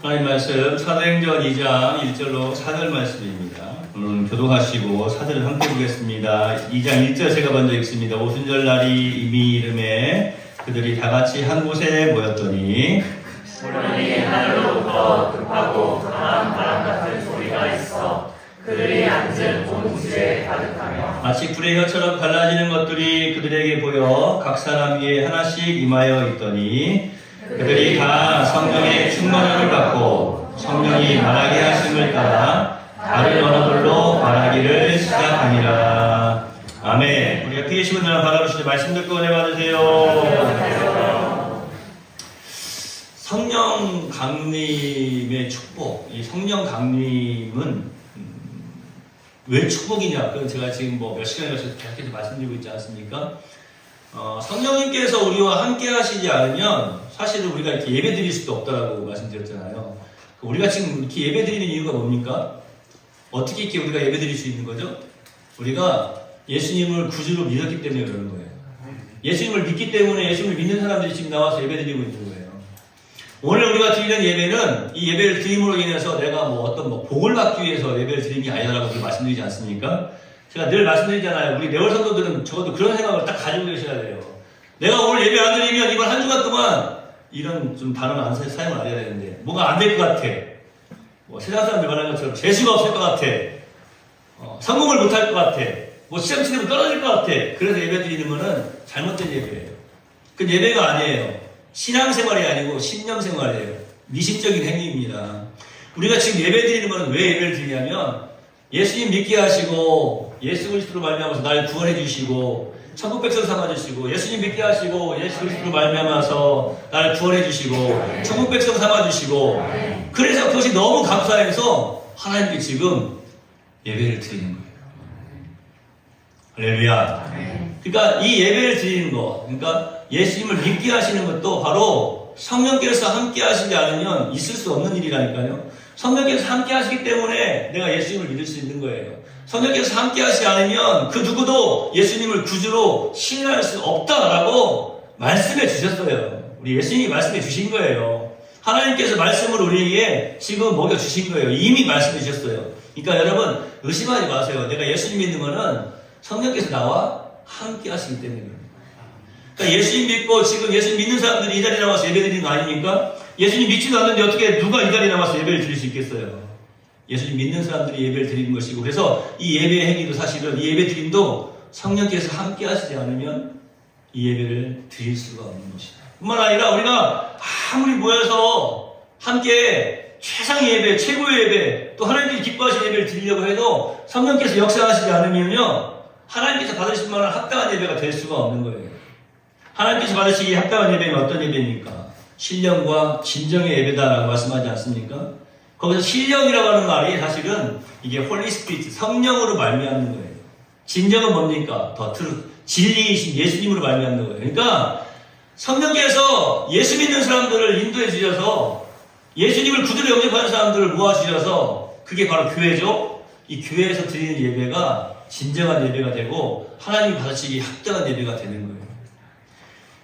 하나님 말씀 사도행전 2장 1절로 4절 말씀입니다. 오늘 교독하시고 4절을 함께 보겠습니다. 2장 1절 제가 먼저 읽습니다. 오순절 날이 이미 이름에 그들이 다 같이 한 곳에 모였더니 소련이 하늘로부터 급하고 강한 바람 같은 소리가 있어 그들이 앉은 온지에 가득하며 마치 불의 혀처럼 갈라지는 것들이 그들에게 보여 각 사람 위에 하나씩 임하여 있더니 그들이 다 성령의 충만함을 받고 성령이 말하게 하심을 따라 다른 언어들로 말하기를 시작하니라. 아멘. 우리가 피 계시고 나를 바라보시는 말씀 듣고 은혜 받으세요. 성령 강림의 축복. 이 성령 강림은 왜 축복이냐? 그건 제가 지금 몇 시간에 걸쳐서 계속해서 말씀드리고 있지 않습니까? 성령님께서 우리와 함께 하시지 않으면 사실은 우리가 이렇게 예배 드릴 수도 없다라고 말씀드렸잖아요. 우리가 지금 이렇게 예배 드리는 이유가 뭡니까? 어떻게 이렇게 우리가 예배 드릴 수 있는 거죠? 우리가 예수님을 구주로 믿었기 때문에 그러는 거예요. 예수님을 믿기 때문에 예수님을 믿는 사람들이 지금 나와서 예배 드리고 있는 거예요. 오늘 우리가 드리는 예배는 이 예배를 드림으로 인해서 내가 어떤 복을 받기 위해서 예배를 드리는 게 아니라고 말씀드리지 않습니까? 제가 늘 말씀드리잖아요. 우리 네월 성도들은 적어도 그런 생각을 딱 가지고 계셔야 돼요. 내가 오늘 예배 안 드리면 이번 한 주간 동안 이런 좀 단어는 사용을 안 해야 되는데 뭐가 안 될 것 같아. 세상 사람들 말하는 것처럼 재수가 없을 것 같아. 성공을 못할 것 같아. 시험 치르면 떨어질 것 같아. 그래서 예배 드리는 거는 잘못된 예배예요. 그 예배가 아니에요. 신앙생활이 아니고 신념생활이에요. 미신적인 행위입니다. 우리가 지금 예배 드리는 거는 왜 예배를 드리냐면 예수님 믿게 하시고 예수 그리스도로 말미암아서 날 구원해 주시고 천국 백성 삼아 주시고 예수님 믿게 하시고 예수 그리스도로 말미암아서 날 구원해 주시고 천국 백성 삼아 주시고 그래서 그것이 너무 감사해서 하나님께 지금 예배를 드리는 거예요. 할렐루야. 그러니까 이 예배를 드리는 거, 그러니까 예수님을 믿게 하시는 것도 바로 성령께서 함께 하시지 않으면 있을 수 없는 일이라니까요. 성령께서 함께 하시기 때문에 내가 예수님을 믿을 수 있는 거예요. 성령께서 함께 하시지 않으면 그 누구도 예수님을 구주로 신뢰할 수 없다라고 말씀해 주셨어요. 우리 예수님이 말씀해 주신 거예요. 하나님께서 말씀을 우리에게 지금 먹여주신 거예요. 이미 말씀해 주셨어요. 그러니까 여러분 의심하지 마세요. 내가 예수님 믿는 거는 성령께서 나와 함께 하시기 때문입니다. 그러니까 예수님 믿고 지금 예수님 믿는 사람들이 이 자리에 나와서 예배 드리는 거 아닙니까? 예수님 믿지도 않는데 어떻게 누가 이 자리에 나와서 예배를 드릴 수 있겠어요? 예수님 믿는 사람들이 예배를 드리는 것이고, 그래서 이 예배 행위도 사실은 이 예배 드림도 성령께서 함께 하시지 않으면 이 예배를 드릴 수가 없는 것이다. 뿐만 아니라 우리가 아무리 모여서 함께 최상의 예배, 최고의 예배, 또 하나님께서 기뻐하시는 예배를 드리려고 해도 성령께서 역사하시지 않으면요, 하나님께서 받으실 만한 합당한 예배가 될 수가 없는 거예요. 하나님께서 받으시기에 합당한 예배는 어떤 예배입니까? 신령과 진정의 예배다라고 말씀하지 않습니까? 거기서 신령이라고 하는 말이 사실은 이게 홀리 스피리트, 성령으로 말미암는 거예요. 진정은 뭡니까? 더 트루, 진리이신 예수님으로 말미암는 거예요. 그러니까 성령께서 예수 믿는 사람들을 인도해 주셔서 예수님을 구주로 영접하는 사람들을 모아주셔서 그게 바로 교회죠. 이 교회에서 드리는 예배가 진정한 예배가 되고 하나님이 받으시기에 합당한 예배가 되는 거예요.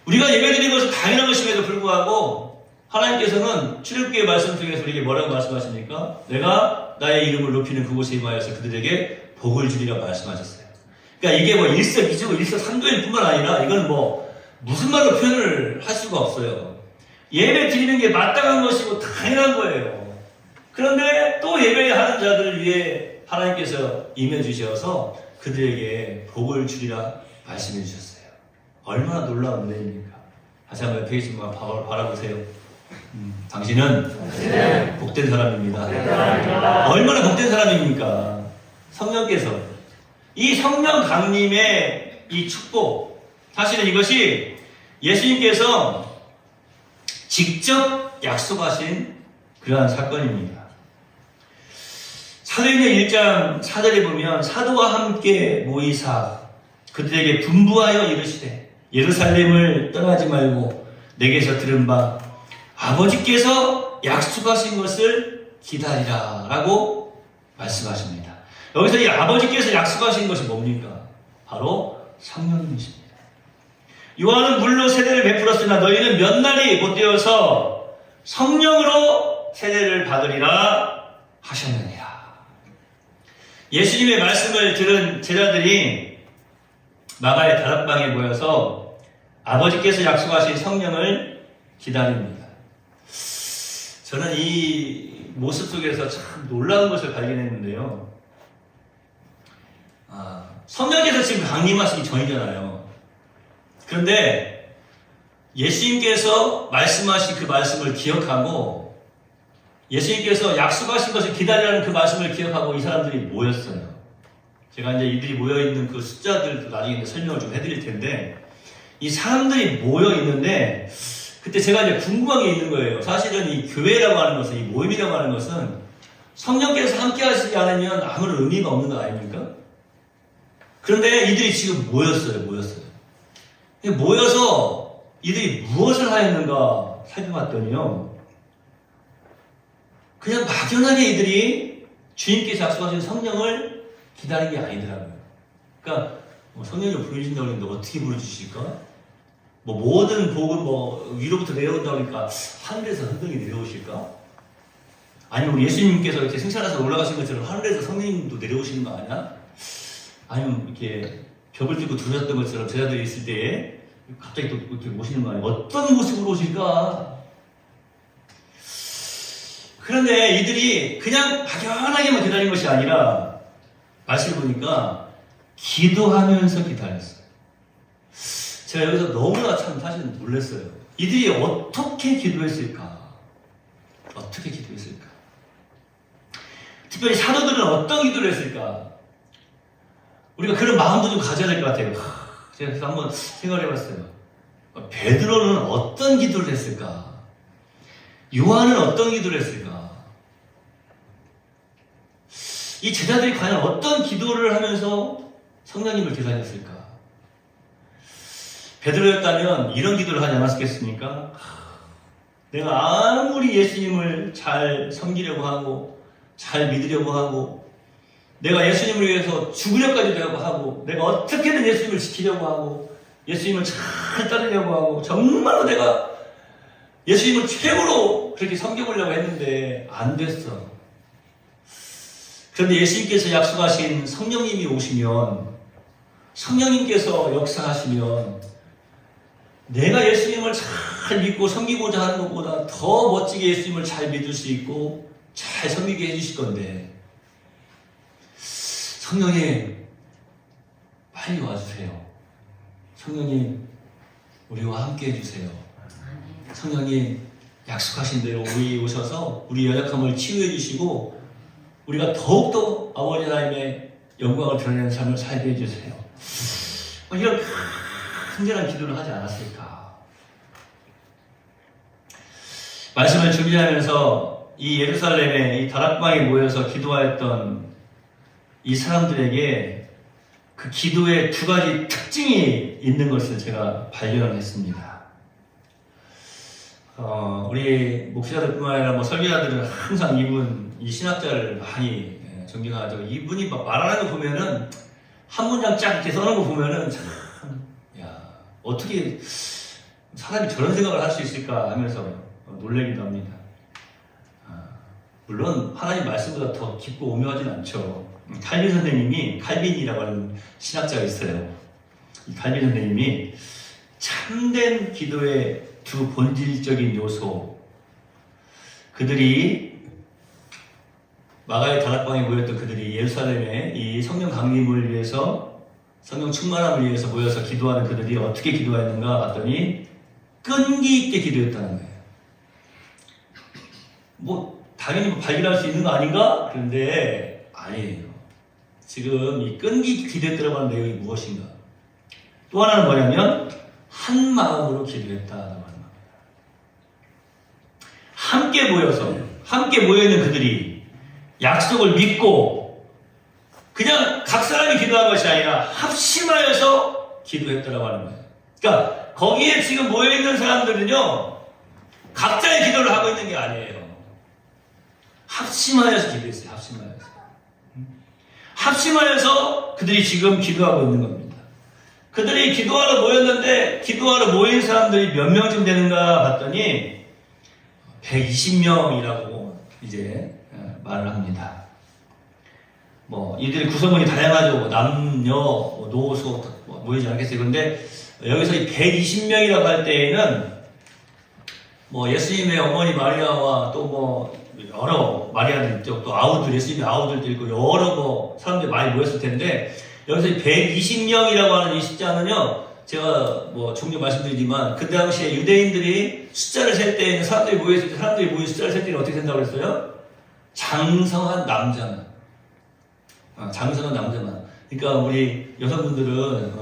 우리가 예배 드리는 것은 당연한 것임에도 불구하고 하나님께서는 출애굽기의 말씀 중에서 우리에게 뭐라고 말씀하십니까? 내가 나의 이름을 높이는 그곳에 임하여서 그들에게 복을 주리라 말씀하셨어요. 그러니까 이게 일석이조고 일석삼조일 뿐만 아니라 이건 무슨 말로 표현을 할 수가 없어요. 예배 드리는 게 마땅한 것이고 당연한 거예요. 그런데 또 예배하는 자들을 위해 하나님께서 임해주셔서 그들에게 복을 주리라 말씀해 주셨어요. 얼마나 놀라운 은혜입니까? 다시 한번 옆에 계신 분 바라보세요. 당신은 복된 사람입니다. 얼마나 복된 사람입니까? 성령께서 이 성령 강림의 이 축복, 사실은 이것이 예수님께서 직접 약속하신 그러한 사건입니다. 사도행전 1장 4절에 보면 사도와 함께 모이사 그들에게 분부하여 이르시되 예루살렘을 떠나지 말고 내게서 들은 바 아버지께서 약속하신 것을 기다리라 라고 말씀하십니다. 여기서 이 아버지께서 약속하신 것이 뭡니까? 바로 성령님이십니다. 요한은 물로 세례를 베풀었으나 너희는 몇 날이 못 되어서 성령으로 세례를 받으리라 하셨느니라. 예수님의 말씀을 들은 제자들이 마가의 다락방에 모여서 아버지께서 약속하신 성령을 기다립니다. 저는 이 모습 속에서 참 놀라운 것을 발견했는데요. 성령께서 지금 강림하시기 전이잖아요. 그런데 예수님께서 말씀하신 그 말씀을 기억하고 예수님께서 약속하신 것을 기다리라는 그 말씀을 기억하고 이 사람들이 모였어요. 제가 이제 이들이 모여있는 그 숫자들도 나중에 설명을 좀 해드릴 텐데 이 사람들이 모여있는데 그때 제가 이제 궁금한 게 있는 거예요. 사실은 이 교회라고 하는 것은, 이 모임이라고 하는 것은 성령께서 함께 하시지 않으면 아무런 의미가 없는 거 아닙니까? 그런데 이들이 지금 모였어요. 모여서 이들이 무엇을 하였는가 살펴봤더니요. 그냥 막연하게 이들이 주님께서 약속하신 성령을 기다린 게 아니더라고요. 그러니까 성령을 부르신다고 했는데 어떻게 부르주실까? 모든 복은 위로부터 내려온다고 하니까 하늘에서 흔들이 내려오실까? 아니면 우리 예수님께서 이렇게 승천하셔서 올라가신 것처럼 하늘에서 성령님도 내려오시는 거 아니야? 아니면 이렇게 벽을 뚫고 들어섰던 것처럼 제자들이 있을 때에 갑자기 또 이렇게 오시는 거 아니야? 어떤 모습으로 오실까? 그런데 이들이 그냥 막연하게만 기다린 것이 아니라 말씀을 보니까 기도하면서 기다렸어요. 제가 여기서 너무나 참 사실 놀랐어요. 이들이 어떻게 기도했을까? 특별히 사도들은 어떤 기도를 했을까? 우리가 그런 마음도 좀 가져야 될 것 같아요. 제가 그래서 한번 생각을 해봤어요. 베드로는 어떤 기도를 했을까? 요한은 어떤 기도를 했을까? 이 제자들이 과연 어떤 기도를 하면서 성령님을 기다렸을까? 베드로였다면 이런 기도를 하지 않았겠습니까? 내가 아무리 예수님을 잘 섬기려고 하고 잘 믿으려고 하고 내가 예수님을 위해서 죽으려까지도 하고 내가 어떻게든 예수님을 지키려고 하고 예수님을 잘 따르려고 하고 정말로 내가 예수님을 최고로 그렇게 섬겨보려고 했는데 안 됐어. 그런데 예수님께서 약속하신 성령님이 오시면 성령님께서 역사하시면 내가 예수님을 잘 믿고 섬기고자 하는 것보다 더 멋지게 예수님을 잘 믿을 수 있고 잘 섬기게 해주실 건데 성령님 빨리 와주세요. 성령님 우리와 함께 해주세요. 성령님 약속하신 대로 우리 오셔서 우리 연약함을 치유해 주시고 우리가 더욱더 아버지 하나님의 영광을 드러내는 삶을 살게 해주세요. 이런 간절한 기도를 하지 않았을까? 말씀을 준비하면서 이 예루살렘에 이 다락방에 모여서 기도하였던 이 사람들에게 그 기도의 두 가지 특징이 있는 것을 제가 발견을 했습니다. 우리 목사들뿐만 아니라 설교자들은 항상 이 신학자를 많이 존경하죠. 이분이 말하는 거 보면은 한 문장 쫙 이렇게 써놓은 거 보면은 참, 어떻게 사람이 저런 생각을 할 수 있을까 하면서 놀라기도 합니다. 물론 하나님 말씀보다 더 깊고 오묘하진 않죠. 칼빈 선생님이, 칼빈이라고 하는 신학자가 있어요. 이 칼빈 선생님이 참된 기도의 두 본질적인 요소, 그들이 마가의 다락방에 모였던 그들이 예루살렘에 이 성령 강림을 위해서 성령 충만함을 위해서 모여서 기도하는 그들이 어떻게 기도했는가 봤더니 끈기 있게 기도했다는 거예요. 당연히 발견할 수 있는 거 아닌가? 그런데 아니에요. 지금 이 끈기 있게 기도했다고 하는 내용이 무엇인가? 또 하나는 뭐냐면 한 마음으로 기도했다라고 하는 겁니다. 함께 모여있는 그들이 약속을 믿고 그냥 각 사람이 기도한 것이 아니라 합심하여서 기도했다라고 하는 거예요. 그러니까 거기에 지금 모여있는 사람들은요 각자의 기도를 하고 있는 게 아니에요. 합심하여서 기도했어요. 합심하여서 그들이 지금 기도하고 있는 겁니다. 그들이 기도하러 모였는데 기도하러 모인 사람들이 몇 명쯤 되는가 봤더니 120명이라고 이제 말을 합니다. 이들의 구성원이 다양하죠. 남녀, 노소 모이지 않겠어요. 그런데 여기서 이 120명이라고 할 때에는 예수님의 어머니 마리아와 또 여러 마리아들 있죠. 또 아우들, 예수님의 아우들도 있고 여러 사람들이 많이 모였을 텐데 여기서 120명이라고 하는 이 숫자는요. 제가 종종 말씀드리지만 그 당시에 유대인들이 숫자를 셀 때에는 사람들이 모였을 때 사람들이 모인 숫자를 셀 때는 어떻게 된다고 그랬어요? 장성한 남자만. 장성한 남자만. 그러니까 우리 여성분들은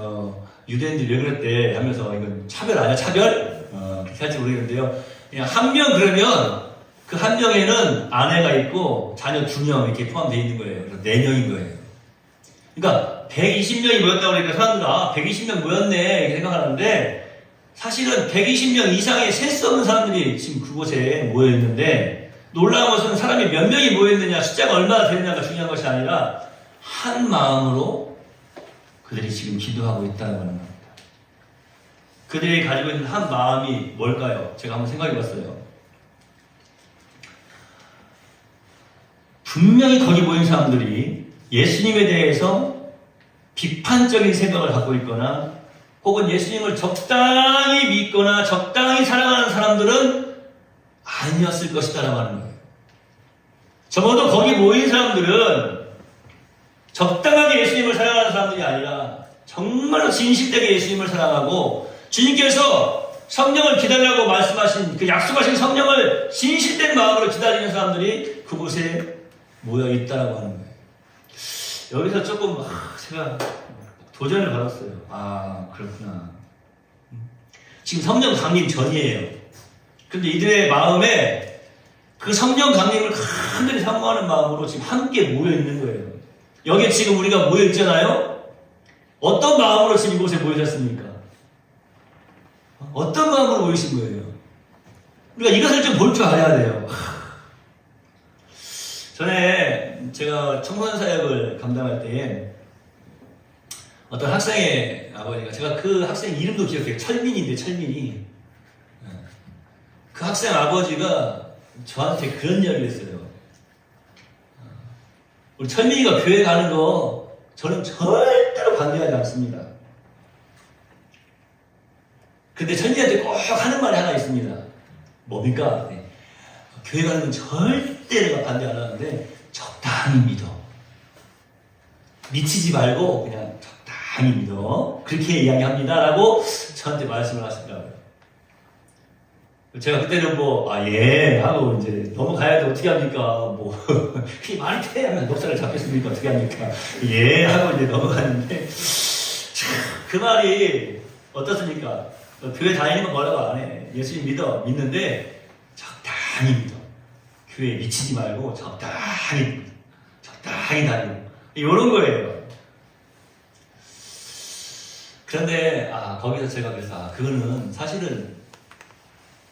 유대인들이 왜 그랬대 하면서 이건 차별 아니야? 차별? 그렇게 할지 모르겠는데요. 그냥 한 명 그러면 그 한 명에는 아내가 있고 자녀 2명 이렇게 포함되어 있는 거예요. 그래서 4명인 거예요. 그러니까 120명이 모였다고 그러니까 사람들은 120명 모였네 이렇게 생각하는데 사실은 120명 이상의 셀 수 없는 사람들이 지금 그곳에 모여 있는데 놀라운 것은 사람이 몇 명이 모여 있느냐 숫자가 얼마나 되느냐가 중요한 것이 아니라 한 마음으로 그들이 지금 기도하고 있다는 겁니다. 그들이 가지고 있는 한 마음이 뭘까요? 제가 한번 생각해 봤어요. 분명히 거기 모인 사람들이 예수님에 대해서 비판적인 생각을 갖고 있거나 혹은 예수님을 적당히 믿거나 적당히 사랑하는 사람들은 아니었을 것이다라고 하는 거예요. 적어도 거기 모인 사람들은 적당하게 예수님을 사랑하는 사람들이 아니라 정말로 진실되게 예수님을 사랑하고 주님께서 성령을 기다리라고 말씀하신 그 약속하신 성령을 진실된 마음으로 기다리는 사람들이 그곳에 모여 있다라고 하는 거예요. 여기서 조금 제가 도전을 받았어요. 그렇구나. 지금 성령 강림 전이에요. 근데 이들의 마음에 그 성령 강림을 간절히 사모하는 마음으로 지금 함께 모여 있는 거예요. 여기에 지금 우리가 모여 있잖아요. 어떤 마음으로 지금 이곳에 모여졌습니까? 어떤 마음으로 모이신 거예요? 우리가 이것을 좀 볼 줄 알아야 돼요. 전에 제가 청소년 사역을 감당할 때에 어떤 학생의 아버지가 제가 그 학생 이름도 기억해요. 철민인데 철민이 그 학생 아버지가 저한테 그런 이야기를 했어요. 우리 철민이가 교회 가는 거 저는 절대로 반대하지 않습니다. 근데 철민이한테 꼭 하는 말이 하나 있습니다. 뭡니까? 교회 가는 건 절대 내가 반대 안 하는데 적당히 믿어. 미치지 말고 그냥 적당히 믿어. 그렇게 이야기합니다. 라고 저한테 말씀을 하시더라고요. 제가 그때는 예 하고 이제 넘어가야 돼. 어떻게 합니까? 그게 말이 돼? 하면 녹사를 잡겠습니까? 어떻게 합니까? 예 하고 이제 넘어갔는데 그 말이 어떻습니까? 교회 다니는 건 뭐라고 안 해. 예수님 믿는데 적당히 믿어. 교회에 미치지 말고 적당히 다니고 이런 거예요. 그런데 거기서 제가 그래서 그거는 사실은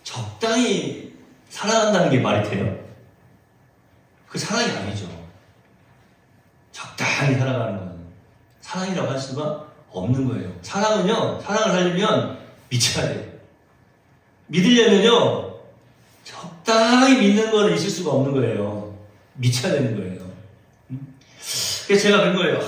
적당히 사랑한다는 게 말이 돼요? 그 사랑이 아니죠. 적당히 사랑하는 건 사랑이라고 할 수가 없는 거예요. 사랑은요, 사랑을 하려면 미쳐야 돼요. 믿으려면요, 적당히 믿는 거는 있을 수가 없는 거예요. 미쳐야 되는 거예요. 그래서 제가 그런 거예요.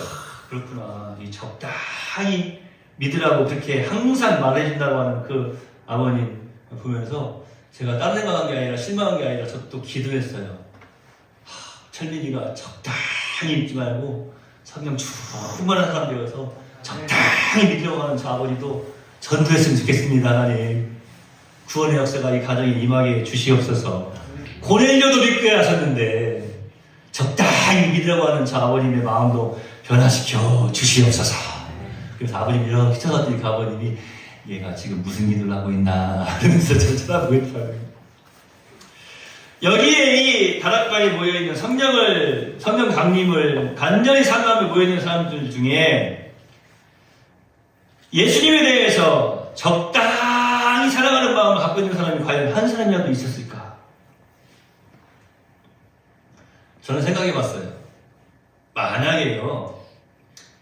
그렇구나. 이 적당히 믿으라고 그렇게 항상 말해준다고 하는 그 아버님 보면서 제가 다른 생각한 게 아니라 실망한 게 아니라 저 또 기도했어요. 철민이가 적당히 믿지 말고 성령 충만한 사람 되어서 적당히 믿으려고 하는 저 아버지도 전도했으면 좋겠습니다. 하나님. 구원의 역사가 이 가정에 임하게 주시옵소서. 고넬료도 믿게 하셨는데 적당히 믿으려고 하는 저 아버님의 마음도 변화시켜 주시옵소서. 그래서 아버님이 이렇게 쳐다봤더니 그 아버님이 얘가 지금 무슨 기도를 하고 있나 하면서 저 쳐다보고 있더라고요. 여기에 이 다락방에 모여있는 성령 강림을 간절히 사모하며 모여있는 사람들 중에 예수님에 대해서 적당히 사랑하는 마음을 갖고 있는 사람이 과연 한 사람이라도 있었을까? 저는 생각해 봤어요. 만약에요,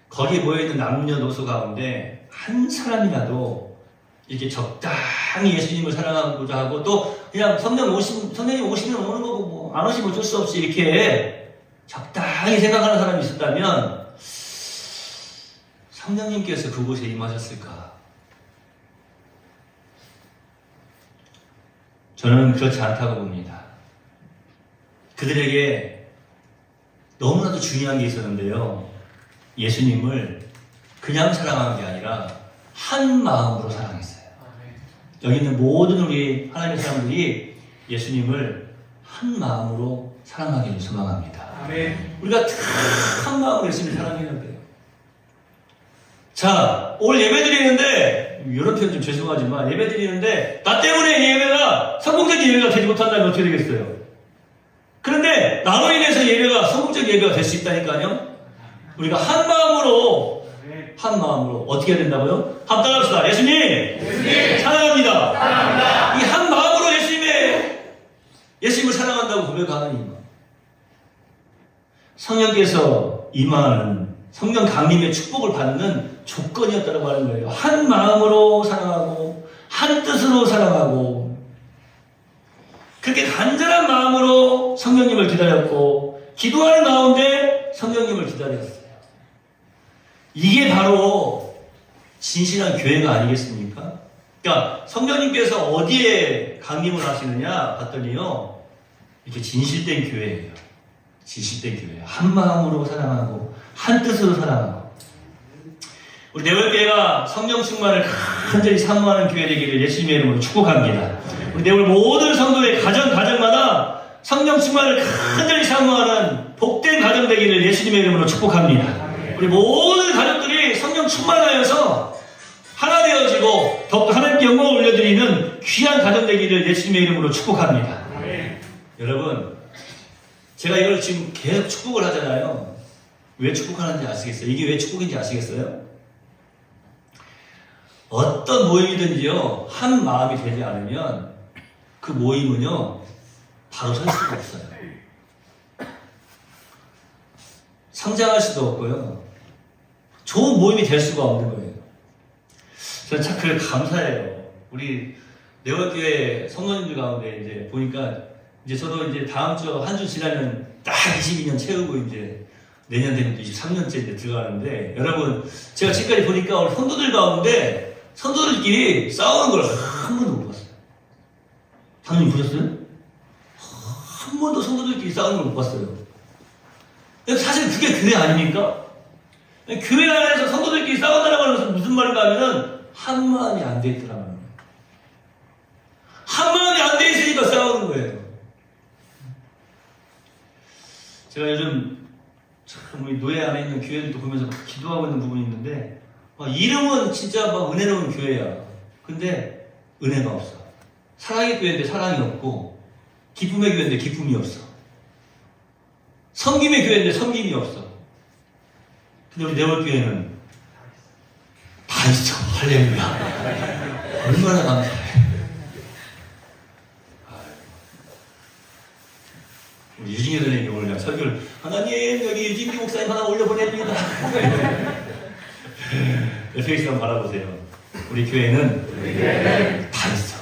거기 모여있는 남녀노소 가운데 한 사람이라도 이렇게 적당히 예수님을 사랑하고자 하고 또 그냥 성령이 오시면 오는 거고 안 오시면 어쩔 수 없이 이렇게 적당히 생각하는 사람이 있었다면 성령님께서 그곳에 임하셨을까? 저는 그렇지 않다고 봅니다. 그들에게 너무나도 중요한 게 있었는데요. 예수님을 그냥 사랑한 게 아니라 한 마음으로 사랑했어요. 여기 있는 모든 우리 하나님의 사람들이 예수님을 한 마음으로 사랑하기를 소망합니다. 우리가 다 한 마음으로 예수님을 사랑해야 돼요. 자, 오늘 예배 드리는데, 이런 표현 좀 죄송하지만, 예배 드리는데, 나 때문에 이 예배가 성공적인 예배가 되지 못한다면 어떻게 되겠어요? 그런데, 나로 인해서 예배가 성공적인 예배가 될 수 있다니까요? 우리가 한 마음으로, 어떻게 해야 된다고요? 한번 따라합시다. 예수님! 사랑합니다. 이 한 마음으로 예수님을 사랑한다고 고백하는 이만. 성령께서 임하는 성령 강림의 축복을 받는 조건이었다고 하는 거예요. 한 마음으로 사랑하고 한 뜻으로 사랑하고 그렇게 간절한 마음으로 성령님을 기다렸고 기도하는 가운데 성령님을 기다렸어요. 이게 바로 진실한 교회가 아니겠습니까? 그러니까 성령님께서 어디에 강림을 하시느냐 봤더니요. 이렇게 진실된 교회예요. 진실된 교회. 한 마음으로 사랑하고 한 뜻으로 사랑하고 우리 내월교회가 성령 충만을 간절히 사모하는 교회 되기를 예수님의 이름으로 축복합니다. 우리 내월 모든 성도의 가정마다 성령 충만을 간절히 사모하는 복된 가정 되기를 예수님의 이름으로 축복합니다. 우리 모든 가족들이 성령 충만하여서 하나 되어지고 더욱더 하나님께 영광을 올려드리는 귀한 가정 되기를 예수님의 이름으로 축복합니다. 여러분, 제가 이걸 지금 계속 축복을 하잖아요. 왜 축복하는지 아시겠어요? 이게 왜 축복인지 아시겠어요? 어떤 모임이든지요, 한 마음이 되지 않으면 그 모임은요, 바로 설 수가 없어요. 성장할 수도 없고요. 좋은 모임이 될 수가 없는 거예요. 저는 참 그걸 감사해요. 우리 내월교회 성도님들 가운데 이제 보니까 이제 저도 이제 다음 주 한 주 지나면 딱 22년 채우고 이제 내년 되면 23년째 이제 들어가는데 여러분 제가 지금까지 보니까 우리 성도들 가운데 성도들끼리 싸우는 걸 한 번도 못 봤어요. 당연히 보셨어요? 한 번도 성도들끼리 싸우는 걸 못 봤어요. 사실 그게 교회 아닙니까? 교회 안에서 성도들끼리 싸운다는 건 무슨 말인가 하면은 한 마음이 안 돼 있더라는 거예요. 한 마음이 안 돼 있으니까 싸우는 거예요. 제가 요즘 참 우리 노예 안에 있는 교회들도 보면서 기도하고 있는 부분이 있는데 이름은 진짜 막 은혜로운 교회야. 근데 은혜가 없어. 사랑의 교회인데 사랑이 없고 기쁨의 교회인데 기쁨이 없어. 섬김의 교회인데 섬김이 없어. 근데 우리 내월교회는 다 있어. 할렐루야. 얼마나 감사해. 우리 유진이 선생님이 오늘 설교를 하나님 여기 유진기 목사님 하나 올려보냅니다. 에페이스 한번 바라보세요. 우리 교회는 다 있어.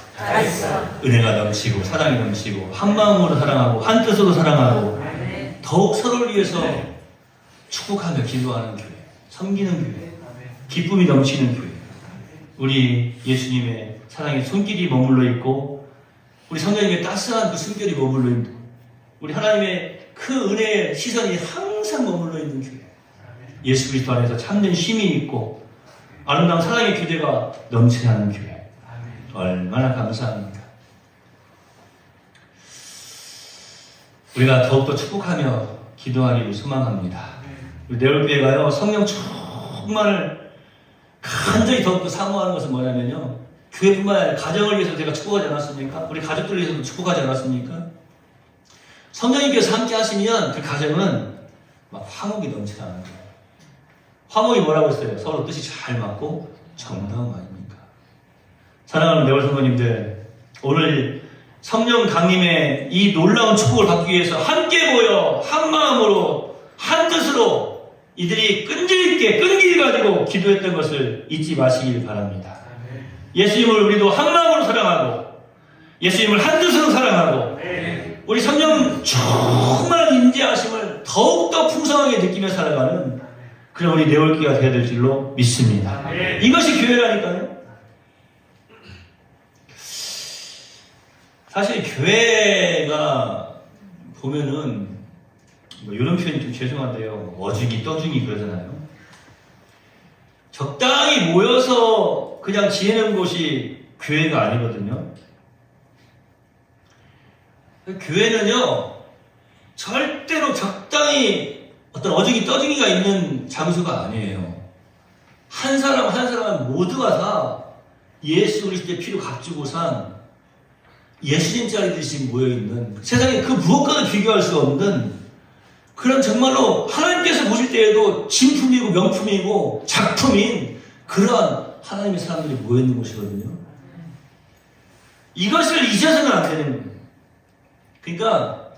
은혜가 넘치고 사랑이 넘치고 한 마음으로 사랑하고 한 뜻으로 사랑하고 더욱 서로를 위해서 축복하며 기도하는 교회, 섬기는 교회, 기쁨이 넘치는 교회. 우리 예수님의 사랑의 손길이 머물러 있고 우리 성령님의 따스한 그 숨결이 머물러 있고 우리 하나님의 그 은혜의 시선이 항상 머물러 있는 교회. 예수 그리스도 안에서 참된 쉼이 있고 아름다운 사랑의 교제가 넘치는 교회. 얼마나 감사합니까? 우리가 더욱더 축복하며 기도하기를 소망합니다. 우리 내월교회가요 성령 충만을 간절히 더욱더 사모하는 것은 뭐냐면요 교회뿐만 아니라 가정을 위해서 제가 축복하지 않았습니까? 우리 가족들을 위해서도 축복하지 않았습니까? 성령님께서 함께 하시면 그 가정은 막 화목이 넘치는 거예요. 화목이 뭐라고 했어요? 서로 뜻이 잘 맞고 정다운 아닙니까? 사랑하는 내월 성도님들, 오늘 성령 강림의 이 놀라운 축복을 받기 위해서 함께 모여 한 마음으로 한 뜻으로 이들이 끈기 가지고 기도했던 것을 잊지 마시길 바랍니다. 예수님을 우리도 한 마음으로 사랑하고 예수님을 한 뜻으로 사랑하고 우리 성령 충만한 임재하심을 더욱더 풍성하게 느끼며 살아가는 그런 우리 내월기가 되어야 될 줄로 믿습니다. 이것이 교회라니까요. 사실 교회가 보면은 뭐 이런 표현이 좀 죄송한데요. 어중이 떠중이 그러잖아요. 적당히 모여서 그냥 지내는 곳이 교회가 아니거든요. 교회는요, 절대로 적당히 어떤 어중이 떠중이가 있는 장소가 아니에요. 한 사람 한 사람 모두가 다 예수 그리스도의 피로 값주고 산 예수님자리듯이 모여있는, 세상에 그 무엇과도 비교할 수 없는 그런 정말로 하나님께서 보실 때에도 진품이고 명품이고 작품인 그러한 하나님의 사람들이 모여있는 곳이거든요. 이것을 잊어서는 안 되는 거예요. 그러니까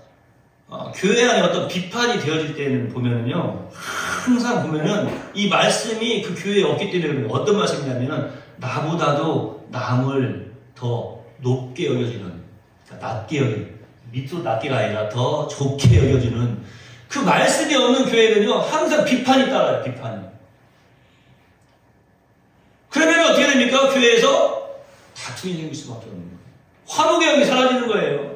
교회 안에 어떤 비판이 되어질 때는 보면은요, 항상 보면은 이 말씀이 그 교회에 없기 때문에 그래요. 어떤 말씀이냐면은 나보다도 남을 더 높게 여겨주는, 그러니까 낮게 여기는, 밑으로 낮게가 아니라 더 좋게 여겨주는 그 말씀이 없는 교회는요, 항상 비판이 따라요. 비판이. 그러면 어떻게 됩니까? 교회에서 다툼이 생길 수밖에 없는 거예요. 화목의 영이 사라지는 거예요.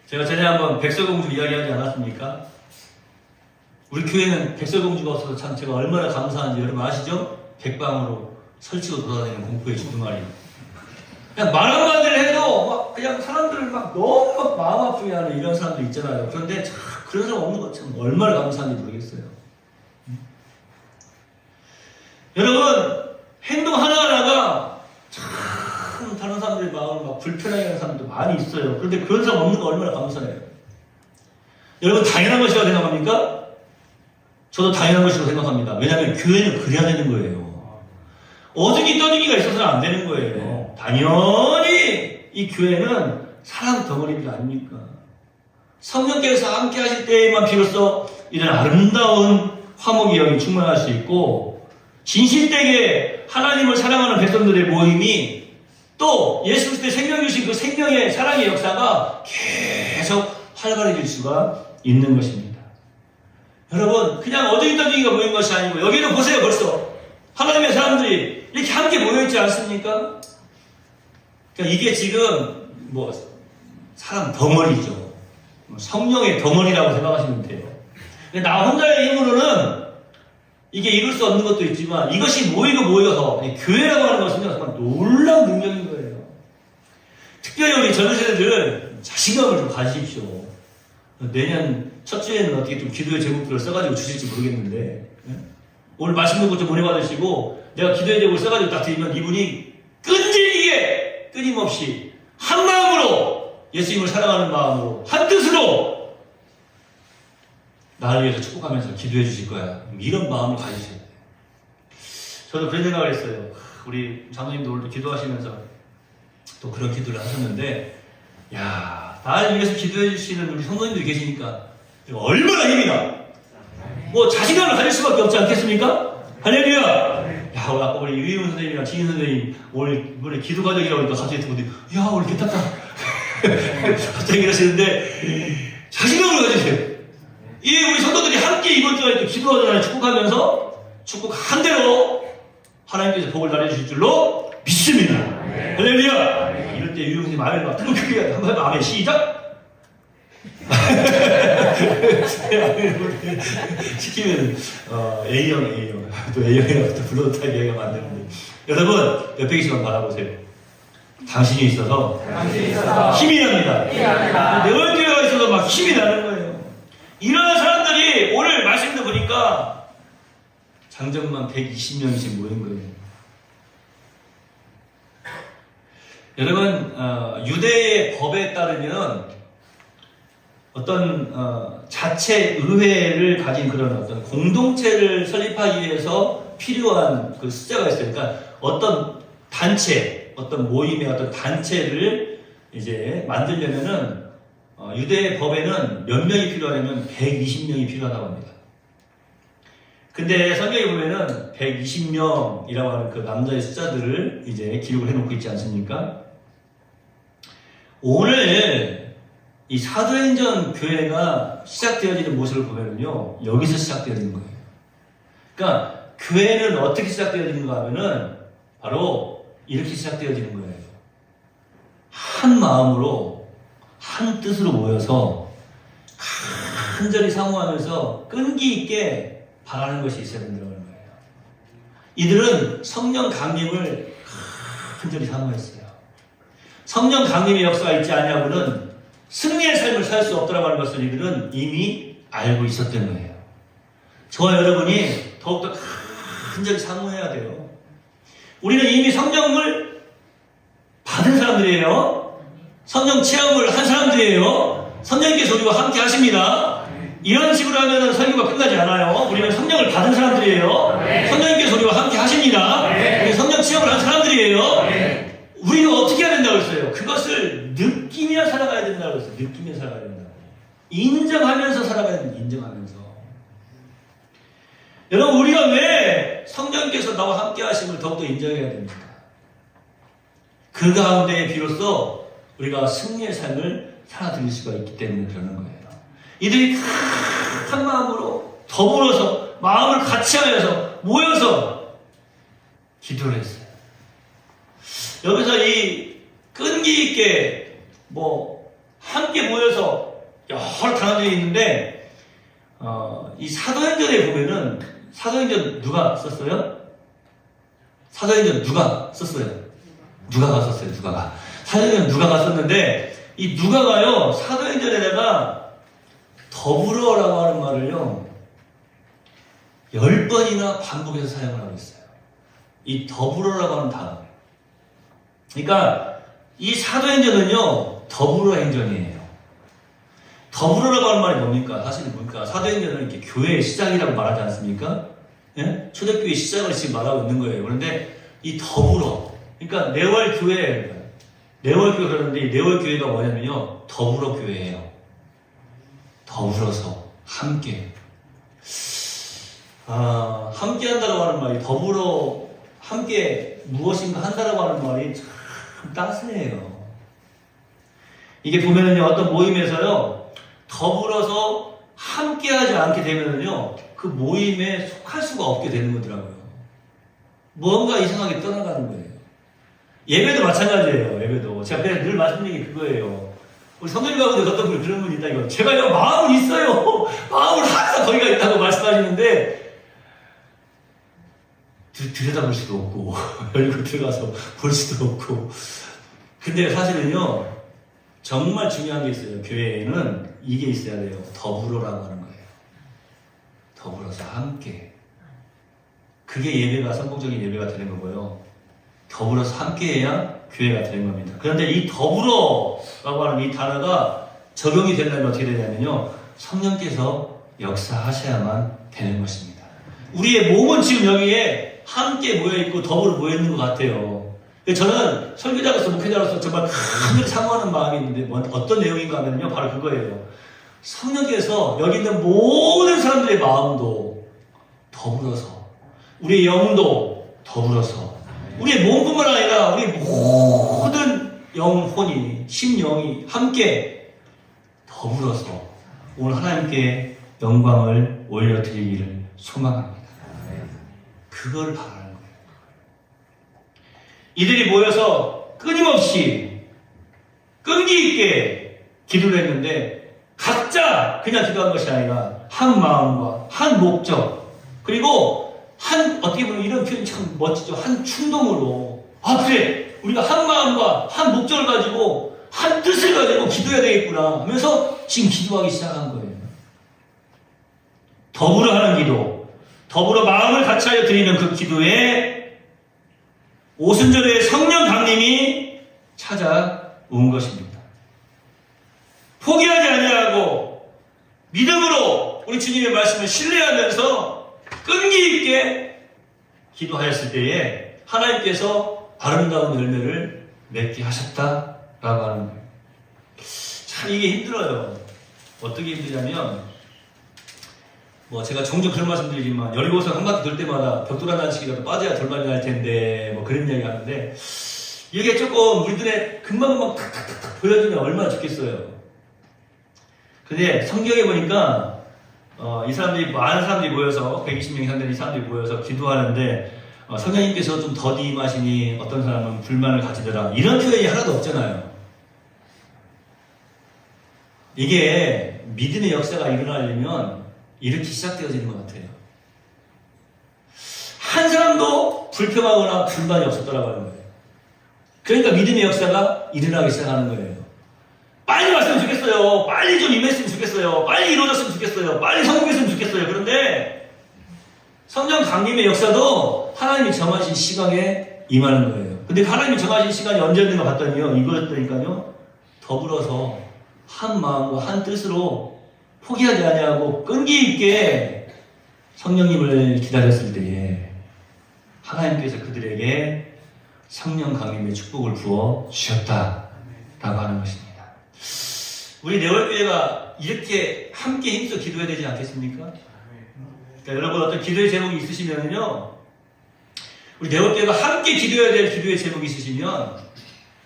제가 전에 한번 백설공주 이야기하지 않았습니까? 우리 교회는 백설공주가 없어서 참 제가 얼마나 감사한지 여러분 아시죠? 백방으로 설치고 돌아다니는 공포의 주둥아리. 그냥 말 한마디를 해도 막 그냥 사람들을 막 너무 막 마음 아프게 하는 이런 사람들 있잖아요. 그런데 참 그런 사람 없는 것 참 얼마나 감사한지 모르겠어요. 여러분, 행동 하나하나가 참 다른 사람들의 마음을 막 불편하게 하는 사람도 많이 있어요. 그런데 그런 사람 없는 거 얼마나 감사해요. 여러분, 당연한 것이라고 생각합니까? 저도 당연한 것이라고 생각합니다. 왜냐하면 교회는 그래야 되는 거예요. 어중이 떠중이가 있어서는 안 되는 거예요. 당연히 이 교회는 사랑 덩어리가 아닙니까? 성령께서 함께 하실 때에만 비로소 이런 아름다운 화목의 영이 충만할 수 있고, 진실되게 하나님을 사랑하는 백성들의 모임이 또 예수 그리스도의 생명 주신 그 생명의 사랑의 역사가 계속 활발해질 수가 있는 것입니다. 여러분, 그냥 어중이 떠중이가 모인 것이 아니고, 여기는 보세요. 벌써 하나님의 사람들이 이렇게 함께 모여있지 않습니까? 그러니까 이게 지금 뭐 사람 덩어리죠. 성령의 덩어리라고 생각하시면 돼요. 나 혼자의 힘으로는 이게 이룰 수 없는 것도 있지만, 이것이 모여서 교회라고 하는 것은 정말 놀라운 능력인 거예요. 특별히 우리 젊은 세대들 자신감을 좀 가지십시오. 내년 첫 주에는 어떻게 좀 기도의 제목들을 써가지고 주실지 모르겠는데, 오늘 말씀 듣고 좀 은혜 받으시고 내가 기도의 제목을 써가지고 딱 드리면 이분이 끈질기게 끊임없이 한 마음으로 예수님을 사랑하는 마음으로 한 뜻으로 나를 위해서 축복하면서 기도해 주실 거야. 이런 마음을 가지셔야 돼요. 저도 그런 생각을 했어요. 우리 장로님도 오늘 기도하시면서 또 그런 기도를 하셨는데, 야, 나를 위해서 기도해 주시는 우리 성도님들이 계시니까 얼마나 힘이 나. 뭐 자신감을 가질 수밖에 없지 않겠습니까? 할렐루야. 야, 아까 우리 유희훈 선생님이랑 진희 선생님 오늘 이번에 기도 과정이라고 하니까 갑자기 듣는데, 야, 오늘 괜찮다. 갑자기 이러시는데 자신감을 가지세요. 이 우리 성도들이 함께 이번 주에 또 기도하잖아요. 축복하면서 축복한 대로 하나님께서 복을 날려주실 줄로 믿습니다. 할렐루야. 이럴 때 유희훈 선생님 아멘을 막 뜨겁게 한번 해봐. 아멘. 시작. 시키면 A형 또 A형이라고 또 불러도 다 얘기가 만드는데, 여러분 옆에 계시면 바라보세요. 당신이 있어서 힘이 납니다. 내월교회가 있어서 막 힘이 나는 거예요. 이런 사람들이 오늘 말씀도 보니까 장정만 120명씩 모인 거예요. 여러분, 유대의 법에 따르면 어떤 자체 의회를 가진 그런 어떤 공동체를 설립하기 위해서 필요한 그 숫자가 있어요. 그러니까 어떤 단체, 어떤 모임의 어떤 단체를 이제 만들려면은 유대 법에는 몇 명이 필요하냐면 120명이 필요하다고 합니다. 근데 성경에 보면은 120명이라고 하는 그 남자의 숫자들을 이제 기록을 해놓고 있지 않습니까? 오늘 이 사도행전 교회가 시작되어지는 모습을 보면요, 여기서 시작되어지는 거예요. 그러니까 교회는 어떻게 시작되어지는가 하면은 바로 이렇게 시작되어지는 거예요. 한 마음으로 한 뜻으로 모여서 간절히 사모하면서 끈기 있게 바라는 것이 있어야 된다는 거예요. 이들은 성령 강림을 간절히 사모했어요. 성령 강림의 역사가 있지 않냐고는 승리의 삶을 살 수 없다고 하는 것을 이들은 이미 알고 있었던 거예요. 저와 여러분이 더욱더 간절히 사모해야 돼요. 우리는 이미 성령을 받은 사람들이에요. 성령 체험을 한 사람들이에요. 성령께서 우리와 함께 하십니다. 이런 식으로 하면 설교가 끝나지 않아요. 우리는 성령을 받은 사람들이에요. 성령님께서 우리와 함께 하십니다. 우리 성령 체험을 한 사람들이에요. 우리가 어떻게 해야 된다고 했어요? 그것을 느끼며 살아가야 된다고 했어요. 느끼며 살아가야 된다고. 인정하면서 살아가야 된다. 인정하면서. 여러분, 우리가 왜 성령께서 나와 함께 하심을 더욱더 인정해야 됩니까? 그 가운데 비로소 우리가 승리의 삶을 살아드릴 수가 있기 때문에 그러는 거예요. 이들이 한 마음으로 더불어서 마음을 같이 하여서 모여서 기도를 했어요. 여기서 이 끈기 있게 함께 모여서 여러 단어들이 있는데 이 사도행전에 보면은 사도행전 누가 썼어요? 사도행전 누가 썼어요? 누가가 썼어요. 누가가. 사도행전 누가가 썼는데 이 누가가요 사도행전에다가 더불어라고 하는 말을요 10번이나 반복해서 사용을 하고 있어요. 이 더불어라고 하는 단어. 그러니까 이 사도행전은요 더불어 행전이에요. 더불어라고 하는 말이 뭡니까? 사실 뭡니까? 사도행전은 이렇게 교회의 시작이라고 말하지 않습니까? 예? 초대교회의 시작을 지금 말하고 있는 거예요. 그런데 이 더불어, 그러니까 네월교회, 네월교회 그러는데 이 네월교회가 뭐냐면요 더불어 교회예요. 더불어서 함께. 함께 한다고 하는 말이 더불어 함께 무엇인가 한다고 하는 말이 참 따스해요. 이게 보면은요 어떤 모임에서요 더불어서 함께 하지 않게 되면은요 그 모임에 속할 수가 없게 되는 거더라고요. 뭔가 이상하게 떠나가는 거예요. 예배도 마찬가지예요. 예배도 제가 늘 말씀드린 게 그거예요. 우리 성도님 가운데 어떤 분이 그런 분이 있다 이거. 제가 이거 마음은 있어요. 마음은 항상 거기가 있다고 말씀하시는데 들여다볼 수도 없고 열고 들어가서 볼 수도 없고. 근데 사실은요 정말 중요한 게 있어요. 교회에는 이게 있어야 돼요. 더불어라고 하는 거예요. 더불어서 함께. 그게 예배가 성공적인 예배가 되는 거고요. 더불어서 함께해야 교회가 되는 겁니다. 그런데 이 더불어라고 하는 이 단어가 적용이 되려면 어떻게 되냐면요 성령께서 역사하셔야만 되는 것입니다. 우리의 몸은 지금 여기에 함께 모여있고 더불어 모여있는 것 같아요. 저는 설교자로서 목회자로서 정말 큰 사모하는 마음이 있는데 어떤 내용인가 하면요 바로 그거예요. 성령께서 여기 있는 모든 사람들의 마음도 더불어서 우리의 영도 더불어서 우리의 몸뿐만 아니라 우리 모든 영혼이 심령이 함께 더불어서 오늘 하나님께 영광을 올려드리기를 소망합니다. 그걸 바라는 거예요. 이들이 모여서 끊임없이 끈기 있게 기도를 했는데 각자 그냥 기도한 것이 아니라 한 마음과 한 목적 그리고 어떻게 보면 이런 표현이 참 멋지죠. 한 충동으로 그래 우리가 한 마음과 한 목적을 가지고 한 뜻을 가지고 기도해야 되겠구나 하면서 지금 기도하기 시작한 거예요. 더불어 하는 기도, 더불어 마음을 같이 하여 드리는 그 기도에 오순절에 성령 강림이 찾아온 것입니다. 포기하지 아니하고 믿음으로 우리 주님의 말씀을 신뢰하면서 끈기 있게 기도하였을 때에 하나님께서 아름다운 열매를 맺게 하셨다라고 하는 거예요. 참 이게 힘들어요. 어떻게 힘드냐면 제가 종종 그런 말씀 드리지만 여리고성 한 바퀴 돌 때마다 벽돌 하나씩이라도 빠져야 돌발이 날 텐데 그런 이야기 하는데 이게 조금 우리 눈에 금방금방 탁탁탁탁 보여주면 얼마나 좋겠어요. 근데 성경에 보니까 이 사람들이 많은 사람들이 모여서 120명 이상 되는 이 사람들이 모여서 기도하는데 성령님께서 좀 더디 임하시니 어떤 사람은 불만을 가지더라 이런 표현이 하나도 없잖아요. 이게 믿음의 역사가 일어나려면 이렇게 시작되어지는 것 같아요. 한 사람도 불평하거나 불만이 없었더라고 하는 거예요. 그러니까 믿음의 역사가 일어나기 시작하는 거예요. 빨리 왔으면 좋겠어요. 빨리 좀 임했으면 좋겠어요. 빨리 이루어졌으면 좋겠어요. 빨리 성공했으면 좋겠어요. 그런데 성령 강림의 역사도 하나님이 정하신 시간에 임하는 거예요. 근데 하나님이 정하신 시간이 언제였는가 봤더니요. 이거였다니까요. 더불어서 한 마음과 한 뜻으로 포기하지 아니하고 끈기 있게 성령님을 기다렸을 때에 하나님께서 그들에게 성령 강림의 축복을 부어 주셨다라고 하는 것입니다. 우리 네월교회가 이렇게 함께 힘써 기도해야 되지 않겠습니까? 그러니까 여러분 어떤 기도의 제목이 있으시면요, 우리 네월교회가 함께 기도해야 될 기도의 제목이 있으시면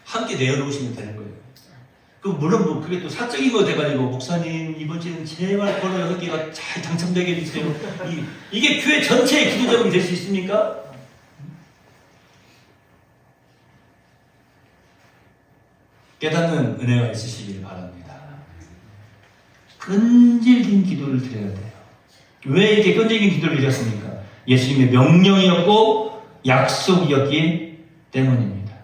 함께 내어놓으시면 되는 거예요. 물론 뭐 그게 또 사적인 거 돼가지고 목사님 이번 주에는 제발 번호 6개가 잘 당첨되게 해주세요. 이게 교회 전체의 기도 제목이 될 수 있습니까? 깨닫는 은혜가 있으시길 바랍니다. 끈질긴 기도를 드려야 돼요. 왜 이렇게 끈질긴 기도를 드렸습니까? 예수님의 명령이었고 약속이었기 때문입니다.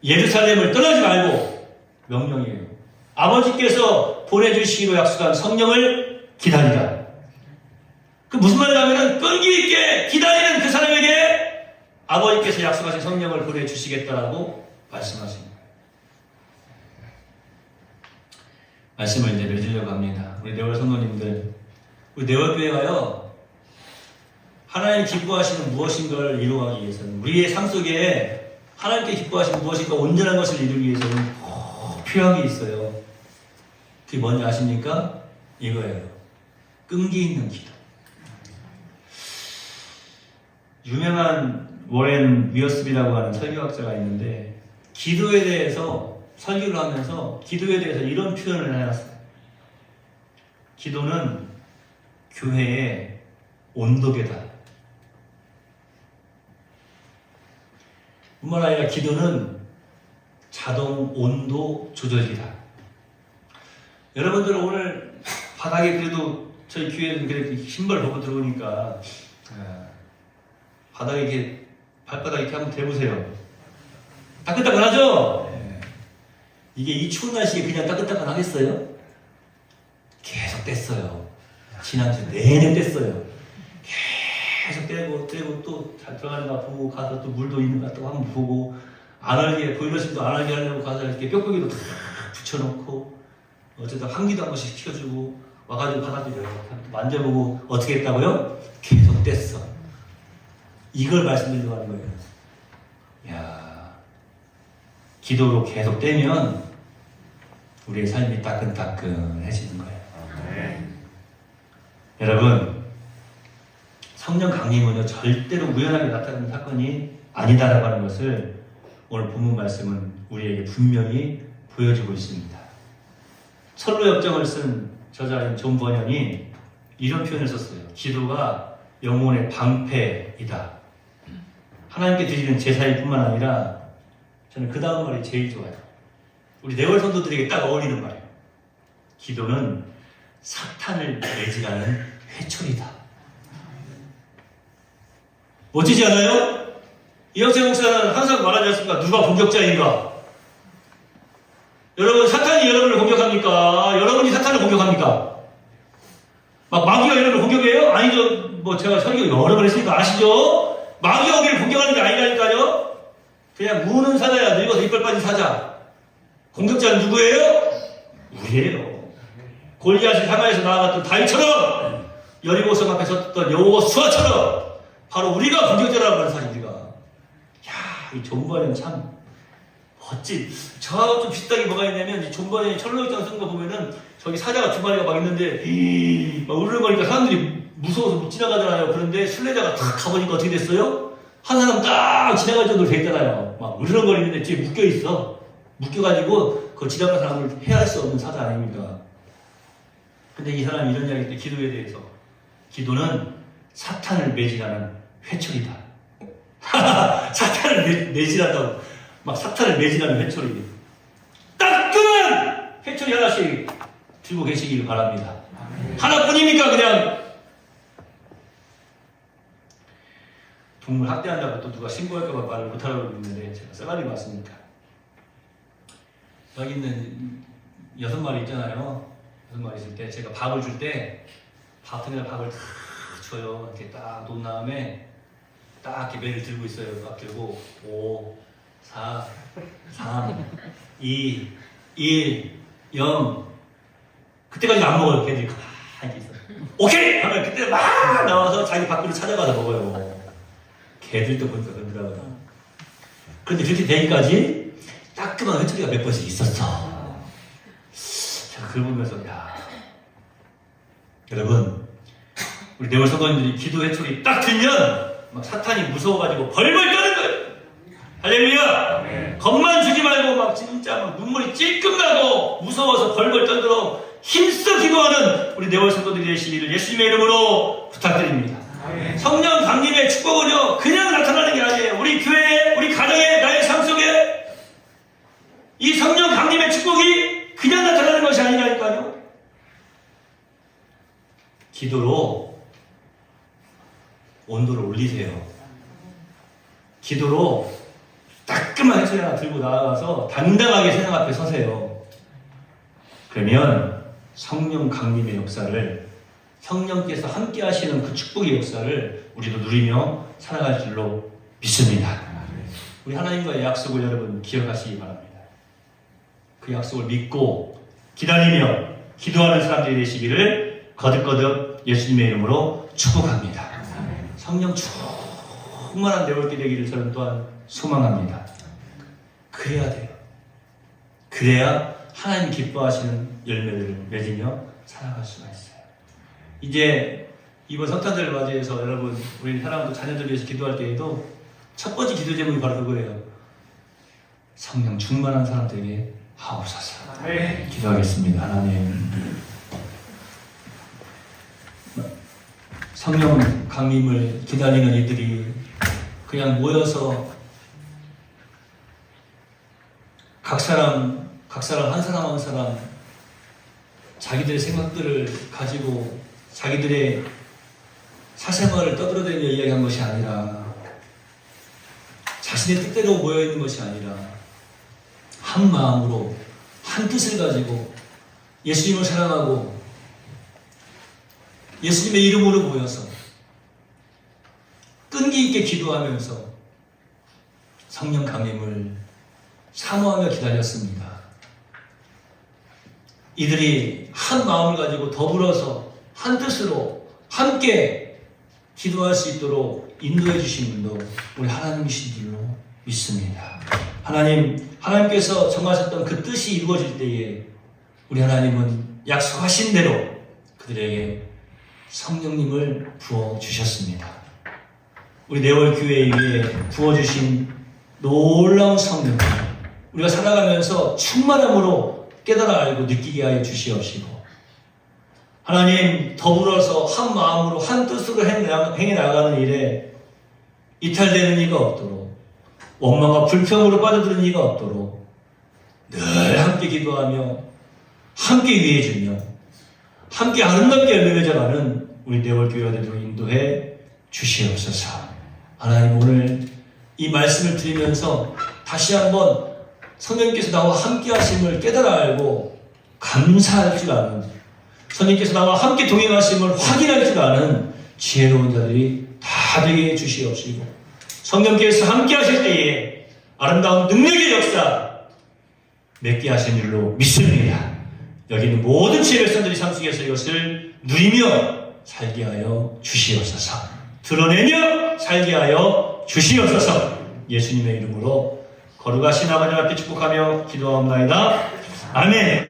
예루살렘을 떠나지 말고 명령이에요. 아버지께서 보내주시기로 약속한 성령을 기다리라. 그 무슨 말이냐면 끈기 있게 기다리는 그 사람에게 아버지께서 약속하신 성령을 보내주시겠다라고 말씀하십니다. 말씀을 이제 맺으려고 합니다. 우리 네월 성도님들, 우리 네월교회가요, 하나님 기뻐하시는 무엇인가를 이루어가기 위해서는, 우리의 삶 속에 하나님께 기뻐하시는 무엇인가 온전한 것을 이루기 위해서는 꼭 필요한 게 있어요. 그게 뭔지 아십니까? 이거예요. 끈기 있는 기도. 유명한 워렌 위어스비라고 하는 설교학자가 있는데, 기도에 대해서 설교를 하면서 기도에 대해서 이런 표현을 해놨어요. 기도는 교회의 온도계다. 뿐만 아니라 기도는 자동 온도 조절이다. 여러분들 오늘 바닥에 그래도 저희 교회는 그렇게 신발 벗고 들어오니까 바닥에 이렇게 발바닥 이렇게 한번 대보세요. 따끈따끈하죠? 이게 이 추운 날씨에 그냥 따끈따끈하겠어요? 계속 뗐어요. 지난주 내내 뗐어요. 계속 떼고 또 잘 들어가는 거 보고 가서 또 물도 있는가 또 한번 보고 안 알게 보일러심도 안 알게 하려고 가서 이렇게 뾱뾱이도 탁 붙여놓고 어쨌든 환기도 한 번씩 시켜주고 와가지고 바닥도 이렇게 만져보고 어떻게 했다고요? 계속 뗐어. 이걸 말씀드리려고 하는 거예요. 야, 기도로 계속 떼면 우리의 삶이 따끈따끈해지는 거예요. 여러분, 성령 강림은요 절대로 우연하게 나타나는 사건이 아니다라고 하는 것을 오늘 본문 말씀은 우리에게 분명히 보여주고 있습니다. 철로 역정을 쓴 저자인 존 버년이 이런 표현을 썼어요. 기도가 영혼의 방패이다. 하나님께 드리는 제사일 뿐만 아니라 저는 그 다음 말이 제일 좋아요. 우리 네월 성도들에게 딱 어울리는 말이에요. 기도는 사탄을 매질하는 회초리다. 멋지지 않아요? 이영재 목사는 항상 말하지 않습니까? 누가 공격자인가? 여러분, 사탄이 여러분을 공격합니까? 여러분이 사탄을 공격합니까? 막 마귀가 여러분을 공격해요? 아니죠. 뭐 제가 설교 여러 번 했으니까 아시죠? 마귀가 우리를 공격하는 게 아니라니까요? 그냥 무는 사자야. 늙어서 이빨 빠진 사자. 공격자는 누구예요? 우리예요. 골리앗을 향하여서 나아갔던 다윗처럼, 여리고성 앞에 섰던 여호수아처럼 바로 우리가 공격자라고 하는 사실이가. 야, 이 존 버년 참 멋진. 저하고 좀 비슷하게 뭐가 있냐면, 이 존 버년이 철로역정 쓴 거 보면은 저기 사자가 두 마리가 막 있는데 막 울렁거리니까 사람들이 무서워서 못 지나가잖아요. 그런데 순례자가 탁 가보니까 어떻게 됐어요? 한 사람 딱 지나갈 정도로 돼 있잖아요. 막 으르렁거리는데 뒤에 묶여 있어. 묶여가지고 그 지나간 사람을 해할 수 없는 사자 아닙니까? 근데 이 사람이 이런 이야기 때 기도에 대해서 기도는 사탄을 매질하는 회초리다. 사탄을 매질한다고 막 사탄을 매질하는 회초리. 따끈한 회초리 하나씩 들고 계시길 바랍니다. 하나뿐입니까? 그냥 동물 학대한다고 또 누가 신고할까봐 말을 못하라고 그러는데 제가 쌀알이 맞습니까? 여기 있는 6마리 있잖아요. 6마리 있을 때 제가 밥을 줄 때 밥통에다 밥을 다 줘요. 이렇게 딱 놓은 다음에 딱 이렇게 매를 들고 있어요. 딱 들고 5, 4, 3, 2, 1, 0 그때까지 안 먹어요. 걔들이 가만히 있어요. 오케이! 하면 그때 막 나와서 자기 밖으로 찾아가서 먹어요. 걔들도 보니까 그러더라고요. 그런데 그렇게 되기까지 따끔한 회초리가 몇 번씩 있었어. 제가 그걸 보면서 야 여러분 우리 네월 성도님들이 기도 회초리 딱 들면 막 사탄이 무서워가지고 벌벌 떠는 거예요. 할렐루야! 네. 겁만 주지 말고 막 진짜 막 눈물이 찔끔 나고 무서워서 벌벌 떨도록 힘써 기도하는 우리 네월 성도들이 되시기를 예수님의 이름으로 부탁드립니다. 네. 성령 강림의 축복은요 그냥 나타나는 게 아니에요. 우리 교회에 우리 가정에 나의 삶 속에 이 성령 강림의 축복이 그냥 나타나는 것이 아니라니까요. 기도로 온도를 올리세요. 기도로 따끔한 회초리 하나 들고 나아가서 당당하게 세상 앞에 서세요. 그러면 성령 강림의 역사를 성령께서 함께 하시는 그 축복의 역사를 우리도 누리며 살아갈 줄로 믿습니다. 우리 하나님과의 약속을 여러분 기억하시기 바랍니다. 그 약속을 믿고 기다리며 기도하는 사람들이 되시기를 거듭거듭 예수님의 이름으로 축복합니다. 성령 충만한 내월기 되기를 저는 또한 소망합니다. 그래야 돼요. 그래야 하나님 기뻐하시는 열매를 맺으며 살아갈 수가 있어요. 이제 이번 성탄절을 맞이해서 여러분 우리 사랑하는 자녀들 위해서 기도할 때에도 첫 번째 기도 제목이 바로 그거예요. 성령 충만한 사람들에게 하옵소서. 네. 기도하겠습니다. 하나님 성령 강림을 기다리는 이들이 그냥 모여서 각 사람 한 사람 자기들의 생각들을 가지고 자기들의 사생활을 떠들어대며 이야기한 것이 아니라 자신의 뜻대로 모여있는 것이 아니라 한 마음으로 한 뜻을 가지고 예수님을 사랑하고 예수님의 이름으로 모여서 끈기 있게 기도하면서 성령 강림을 사모하며 기다렸습니다. 이들이 한 마음을 가지고 더불어서 한 뜻으로 함께 기도할 수 있도록 인도해 주신 분도 우리 하나님이신 줄로 믿습니다. 하나님께서 정하셨던 그 뜻이 이루어질 때에 우리 하나님은 약속하신 대로 그들에게 성령님을 부어주셨습니다. 우리 네월 교회 위에 부어주신 놀라운 성령, 우리가 살아가면서 충만함으로 깨달아 알고 느끼게 하여 주시옵시고, 하나님 더불어서 한 마음으로 한 뜻으로 행해 나가는 일에 이탈되는 이가 없도록, 원망과 불평으로 빠져드는 이가 없도록 늘 함께 기도하며 함께 위해주며 함께 아름답게 열매 맺어가는 우리 네월 교회가 되도록 인도해 주시옵소서. 하나님 오늘 이 말씀을 들으면서 다시 한번 성령님께서 나와 함께 하심을 깨달아 알고 감사할 줄 아는, 성령님께서 나와 함께 동행하심을 확인할 줄 아는 지혜로운 자들이 다 되게 해주시옵시고, 성령께서 함께 하실 때에 아름다운 능력의 역사 맺게 하신 줄로 믿습니다. 여기 있는 모든 지혜 백성들이 삶 속에서 이것을 누리며 살게 하여 주시옵소서. 드러내며 살게 하여 주시옵소서. 예수님의 이름으로 거룩하신 아버지 앞에 축복하며 기도하옵나이다. 아멘.